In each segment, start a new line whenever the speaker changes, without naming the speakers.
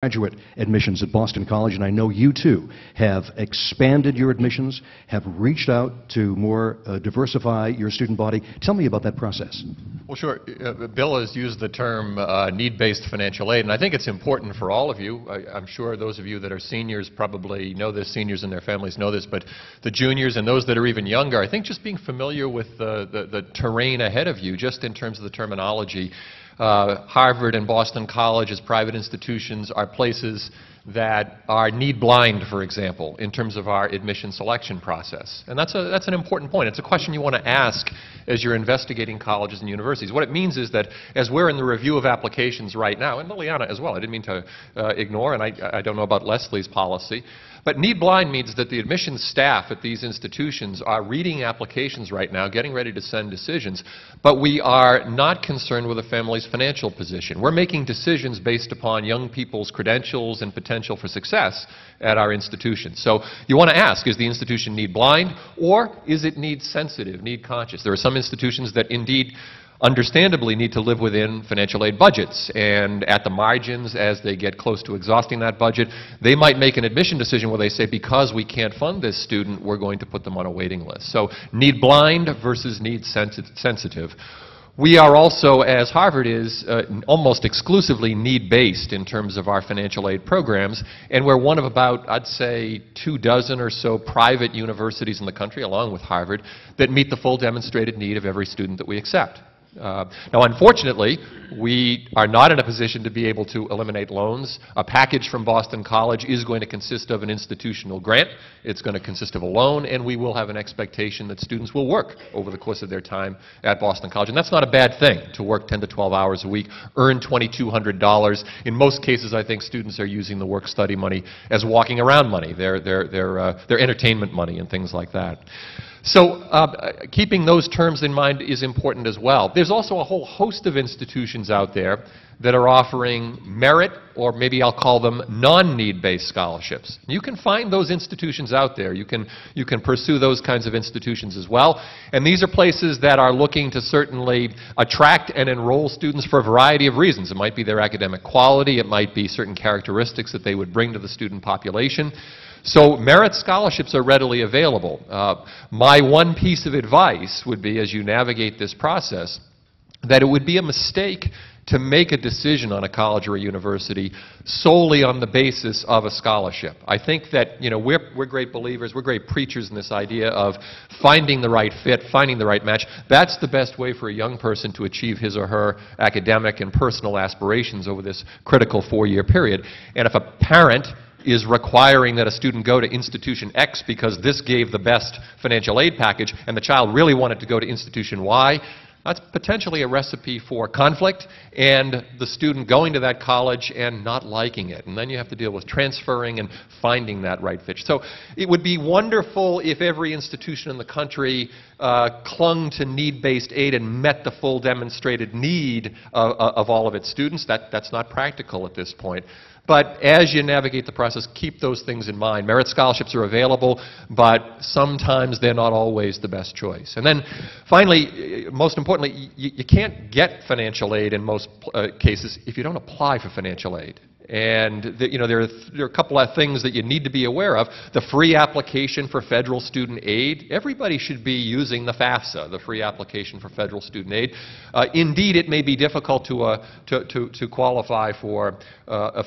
Graduate admissions at Boston College, and I know you too have expanded your admissions, have reached out to more diversify your student body. Tell me about that process.
Well, sure. Bill has used the term need-based financial aid, and I think it's important for all of you. I'm sure those of you that are seniors probably know this, seniors and their families know this, but the juniors and those that are even younger, I think just being familiar with the terrain ahead of you, just in terms of the terminology. Harvard and Boston College as private institutions are places that are need blind, for example, in terms of our admission selection process. And that's an important point. It's a question you want to ask as you're investigating colleges and universities. What it means is that as we're in the review of applications right now, and Liliana as well, I didn't mean to ignore, and I don't know about Lesley's policy, but need blind means that the admissions staff at these institutions are reading applications right now, getting ready to send decisions, but we are not concerned with a family's financial position. We're making decisions based upon young people's credentials and potential for success at our institutions. So you want to ask, is the institution need blind, or is it need sensitive, need conscious? There are some institutions that indeed understandably need to live within financial aid budgets, and at the margins, as they get close to exhausting that budget, they might make an admission decision where they say, because we can't fund this student, we're going to put them on a waiting list. So need blind versus need sensitive. We are also, as Harvard is, almost exclusively need-based in terms of our financial aid programs, and we're one of about, I'd say, 24 or so private universities in the country, along with Harvard, that meet the full demonstrated need of every student that we accept. Now, unfortunately, we are not in a position to be able to eliminate loans. A package from Boston College is going to consist of an institutional grant. It's going to consist of a loan, and we will have an expectation that students will work over the course of their time at Boston College. And that's not a bad thing, to work 10 to 12 hours a week, earn $2,200. In most cases, I think students are using the work-study money as walking around money, their entertainment money and things like that. So keeping those terms in mind is important as well. There's also a whole host of institutions out there that are offering merit, or maybe I'll call them non-need-based scholarships. You can find those institutions out there. You can pursue those kinds of institutions as well. And these are places that are looking to certainly attract and enroll students for a variety of reasons. It might be their academic quality. It might be certain characteristics that they would bring to the student population. So merit scholarships are readily available. My one piece of advice would be, as you navigate this process, that it would be a mistake to make a decision on a college or a university solely on the basis of a scholarship. I think that, you know, we're great believers, we're great preachers in this idea of finding the right fit, finding the right match. That's the best way for a young person to achieve his or her academic and personal aspirations over this critical 4-year period. And if a parent is requiring that a student go to institution X because this gave the best financial aid package, and the child really wanted to go to institution Y, that's potentially a recipe for conflict and the student going to that college and not liking it. And then you have to deal with transferring and finding that right fit. So it would be wonderful if every institution in the country clung to need-based aid and met the full demonstrated need of all of its students. That's not practical at this point. But as you navigate the process, keep those things in mind. Merit scholarships are available, but sometimes they're not always the best choice. And then finally, most importantly, you can't get financial aid in most cases if you don't apply for financial aid. And there are a couple of things that you need to be aware of. The free application for federal student aid, everybody should be using the FAFSA, the free application for federal student aid. Indeed, it may be difficult to qualify for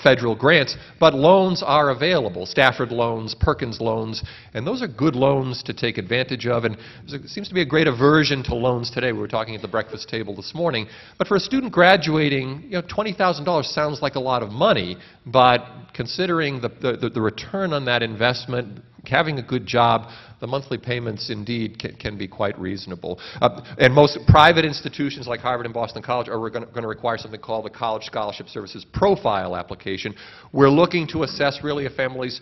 federal grants, but loans are available, Stafford loans, Perkins loans, and those are good loans to take advantage of. And there seems to be a great aversion to loans today. We were talking at the breakfast table this morning. But for a student graduating, $20,000 sounds like a lot of money. But considering the return on that investment, having a good job, the monthly payments indeed can be quite reasonable. And most private institutions like Harvard and Boston College are going to require something called the College Scholarship Services Profile application. We're looking to assess really a family's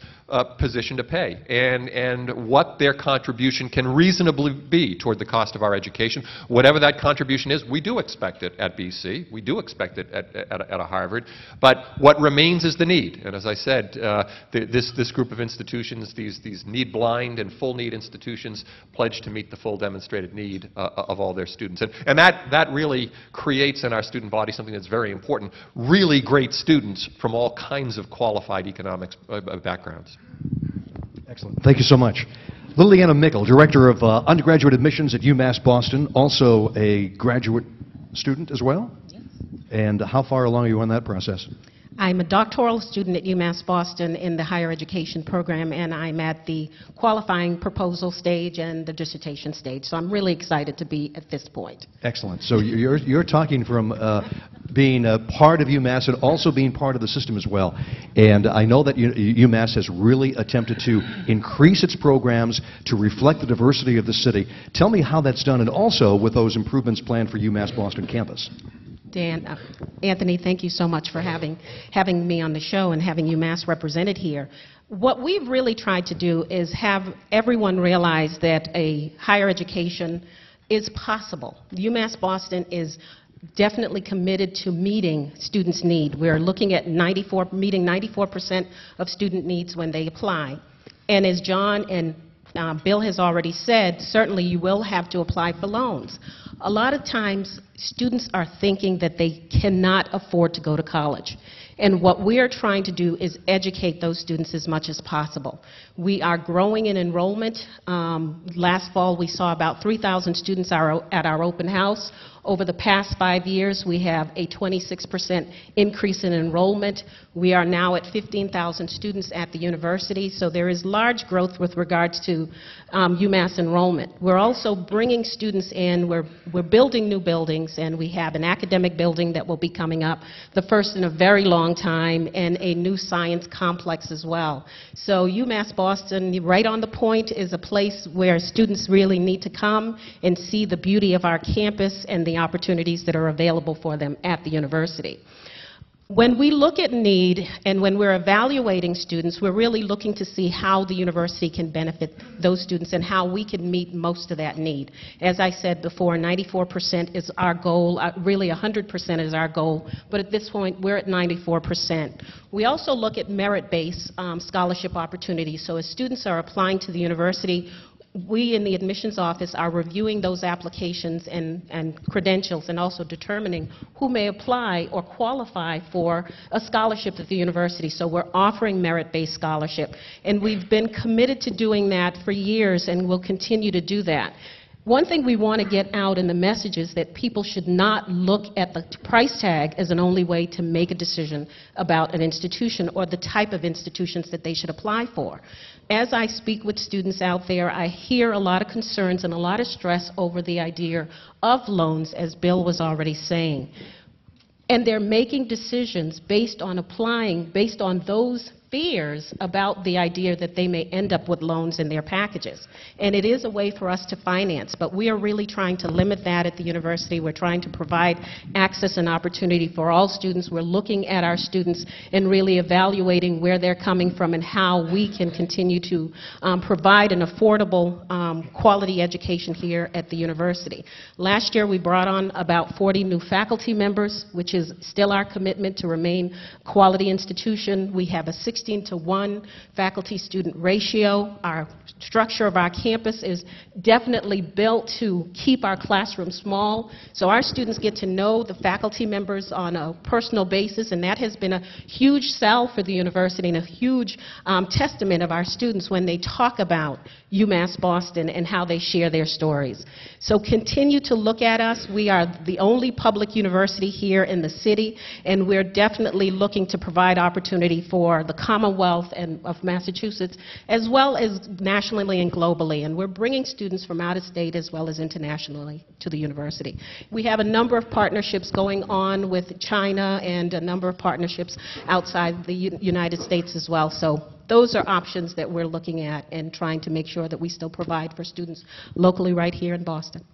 position to pay and what their contribution can reasonably be toward the cost of our education. Whatever that contribution is, we do expect it at BC. We do expect it at a Harvard. But what remains is the need. And as I said, this group of institutions, these need-blind and full need state institutions pledge to meet the full demonstrated need of all their students. And that really creates in our student body something that's very important, really great students from all kinds of qualified economics backgrounds.
Excellent. Thank you so much. Liliana Mickle, Director of Undergraduate Admissions at UMass Boston, also a graduate student as well?
Yes.
And how far along are you on that process?
I'm a doctoral student at UMass Boston in the higher education program, and I'm at the qualifying proposal stage and the dissertation stage. So I'm really excited to be at this point.
Excellent. So you're talking from being a part of UMass and also being part of the system as well. And I know that UMass has really attempted to increase its programs to reflect the diversity of the city. Tell me how that's done, and also with those improvements planned for UMass Boston campus.
Anthony, thank you so much for having me on the show and having UMass represented here. What we've really tried to do is have everyone realize that a higher education is possible. UMass Boston is definitely committed to meeting students' need. We're looking at meeting 94% of student needs when they apply. And as John and Bill has already said, certainly you will have to apply for loans. A lot of times, students are thinking that they cannot afford to go to college. And what we are trying to do is educate those students as much as possible. We are growing in enrollment. Last fall, we saw about 3,000 students at our open house. Over the past 5 years, we have a 26% increase in enrollment. We are now at 15,000 students at the university, so there is large growth with regards to UMass enrollment. We're also bringing students in. We're building new buildings, and we have an academic building that will be coming up, the first in a very long time, and a new science complex as well. So UMass Boston, right on the point, is a place where students really need to come and see the beauty of our campus and the opportunities that are available for them at the university. When we look at need and when we're evaluating students, we're really looking to see how the university can benefit those students and how we can meet most of that need. As I said before, 94% is our goal, really 100% is our goal, but at this point we're at 94%. We also look at merit-based scholarship opportunities. So as students are applying to the university, we in the admissions office are reviewing those applications and credentials and also determining who may apply or qualify for a scholarship at the university. So we're offering merit-based scholarship, and we've been committed to doing that for years and will continue to do that. One thing we want to get out in the message is that people should not look at the price tag as an only way to make a decision about an institution or the type of institutions that they should apply for. As I speak with students out there, I hear a lot of concerns and a lot of stress over the idea of loans, as Bill was already saying. And they're making decisions based on applying, based on those fears about the idea that they may end up with loans in their packages. And it is a way for us to finance, but we are really trying to limit that at the university. We're trying to provide access and opportunity for all students. We're looking at our students and really evaluating where they're coming from and how we can continue to provide an affordable quality education here at the university. Last year we brought on about 40 new faculty members, which is still our commitment to remain a quality institution. We have a 16-to-1 faculty-student ratio. Our structure of our campus is definitely built to keep our classroom small, so our students get to know the faculty members on a personal basis, and that has been a huge sell for the university and a huge testament of our students when they talk about UMass Boston and how they share their stories. So continue to look at us. We are the only public university here in the city, and we're definitely looking to provide opportunity for the Commonwealth and of Massachusetts, as well as nationally and globally. And we're bringing students from out of state as well as internationally to the university. We have a number of partnerships going on with China and a number of partnerships outside the United States as well. So those are options that we're looking at and trying to make sure that we still provide for students locally right here in Boston.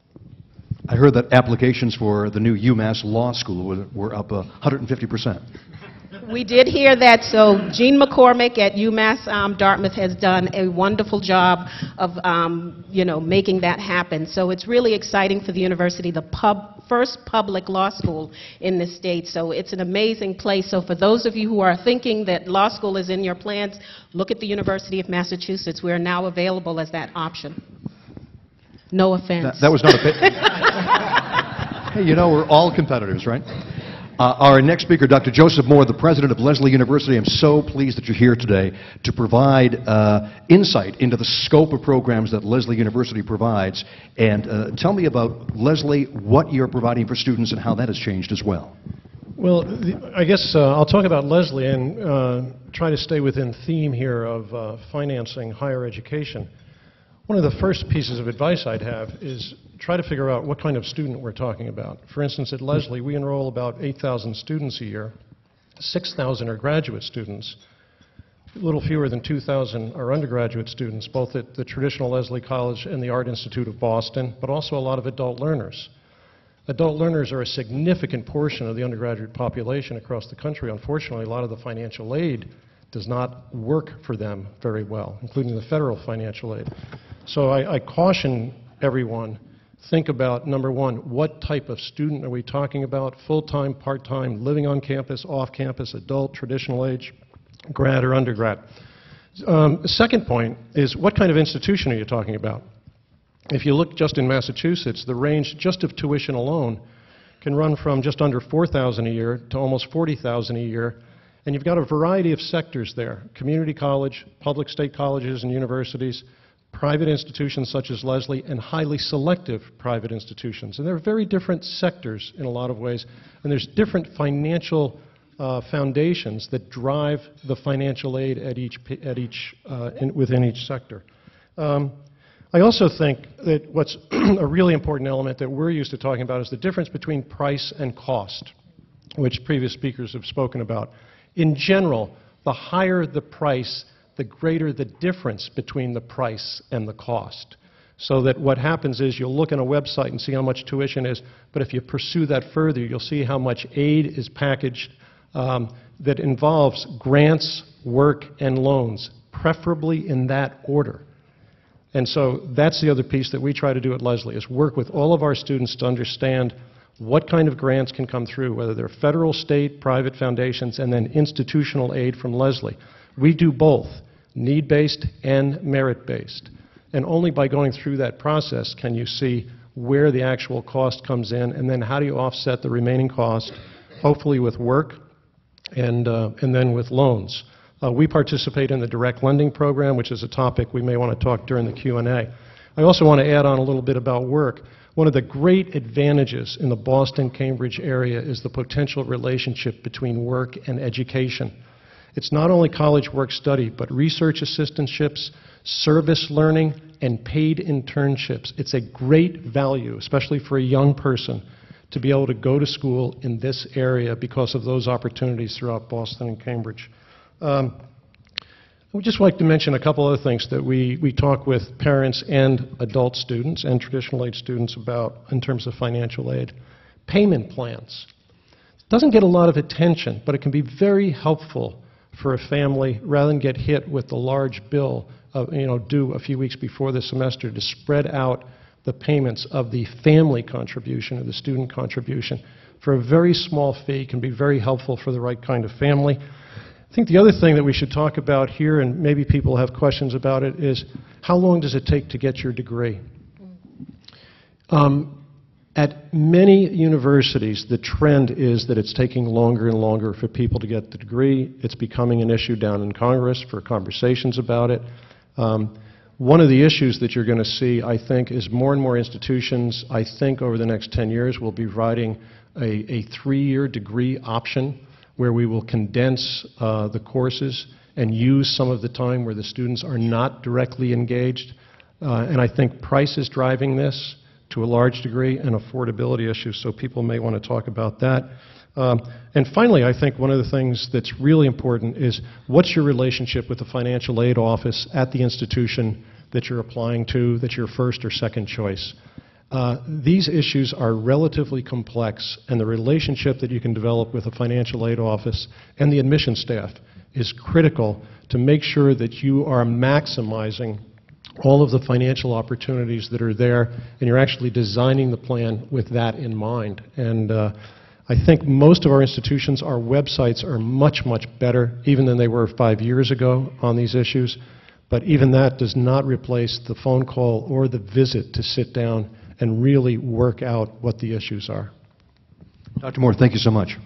I heard that applications for the new UMass Law School were up 150%.
We did hear that, so Jean McCormick at UMass Dartmouth has done a wonderful job of making that happen. So it's really exciting for the university. The first public law school in the state. So it's an amazing place. So for those of you who are thinking that law school is in your plans, look at the University of Massachusetts. We are now available as that option. No offense.
That was not a bit. Hey, you know, we're all competitors, right? Our next speaker, Dr. Joseph Moore, the president of Lesley University. I'm so pleased that you're here today to provide insight into the scope of programs that Lesley University provides. And tell me about, Lesley, what you're providing for students and how that has changed as well.
Well, I guess I'll talk about Lesley and try to stay within theme here of financing higher education. One of the first pieces of advice I'd have is try to figure out what kind of student we're talking about. For instance, at Lesley, we enroll about 8,000 students a year. 6,000 are graduate students. A little fewer than 2,000 are undergraduate students, both at the traditional Lesley College and the Art Institute of Boston, but also a lot of adult learners. Adult learners are a significant portion of the undergraduate population across the country. Unfortunately, a lot of the financial aid does not work for them very well, including the federal financial aid. So I caution everyone, think about, number one, what type of student are we talking about? Full-time, part-time, living on campus, off campus, adult, traditional age, grad or undergrad. The second point is, what kind of institution are you talking about? If you look just in Massachusetts, the range just of tuition alone can run from just under $4,000 a year to almost $40,000 a year. And you've got a variety of sectors there: community college, public state colleges and universities, private institutions such as Lesley, and highly selective private institutions. And they're very different sectors in a lot of ways, and there's different financial foundations that drive the financial aid within each sector. I also think that what's a really important element that we're used to talking about is the difference between price and cost, which previous speakers have spoken about. In general, the higher the price, the greater the difference between the price and the cost. So that what happens is you'll look on a website and see how much tuition is, but if you pursue that further, you'll see how much aid is packaged that involves grants, work, and loans, preferably in that order. And so that's the other piece that we try to do at Lesley, is work with all of our students to understand what kind of grants can come through, whether they're federal, state, private foundations, and then institutional aid from Lesley. We do both, need-based and merit-based. And only by going through that process can you see where the actual cost comes in, and then how do you offset the remaining cost, hopefully with work and then with loans. We participate in the direct lending program, which is a topic we may want to talk during the Q&A. I also want to add on a little bit about work. One of the great advantages in the Boston-Cambridge area is the potential relationship between work and education. It's not only college work-study, but research assistantships, service learning, and paid internships. It's a great value, especially for a young person, to be able to go to school in this area because of those opportunities throughout Boston and Cambridge. I would just like to mention a couple other things that we talk with parents and adult students and traditional age students about in terms of financial aid. Payment plans. It doesn't get a lot of attention, but it can be very helpful for a family, rather than get hit with the large bill due a few weeks before the semester, to spread out the payments of the family contribution or the student contribution for a very small fee. Can be very helpful for the right kind of family. I think the other thing that we should talk about here, and maybe people have questions about it, is how long does it take to get your degree? At many universities, the trend is that it's taking longer and longer for people to get the degree. It's becoming an issue down in Congress for conversations about it. One of the issues that you're going to see, I think, is more and more institutions, I think over the next 10 years, will be providing a 3-year degree option where we will condense the courses and use some of the time where the students are not directly engaged. And I think price is driving this to a large degree, and affordability issues, so people may want to talk about that. And finally, I think one of the things that's really important is, what's your relationship with the financial aid office at the institution that you're applying to, that's your first or second choice? These issues are relatively complex, and the relationship that you can develop with the financial aid office and the admission staff is critical to make sure that you are maximizing all of the financial opportunities that are there, and you're actually designing the plan with that in mind. And I think most of our institutions, our websites are much, much better, even than they were 5 years ago on these issues. But even that does not replace the phone call or the visit to sit down and really work out what the issues are.
Dr. Moore, thank you so much.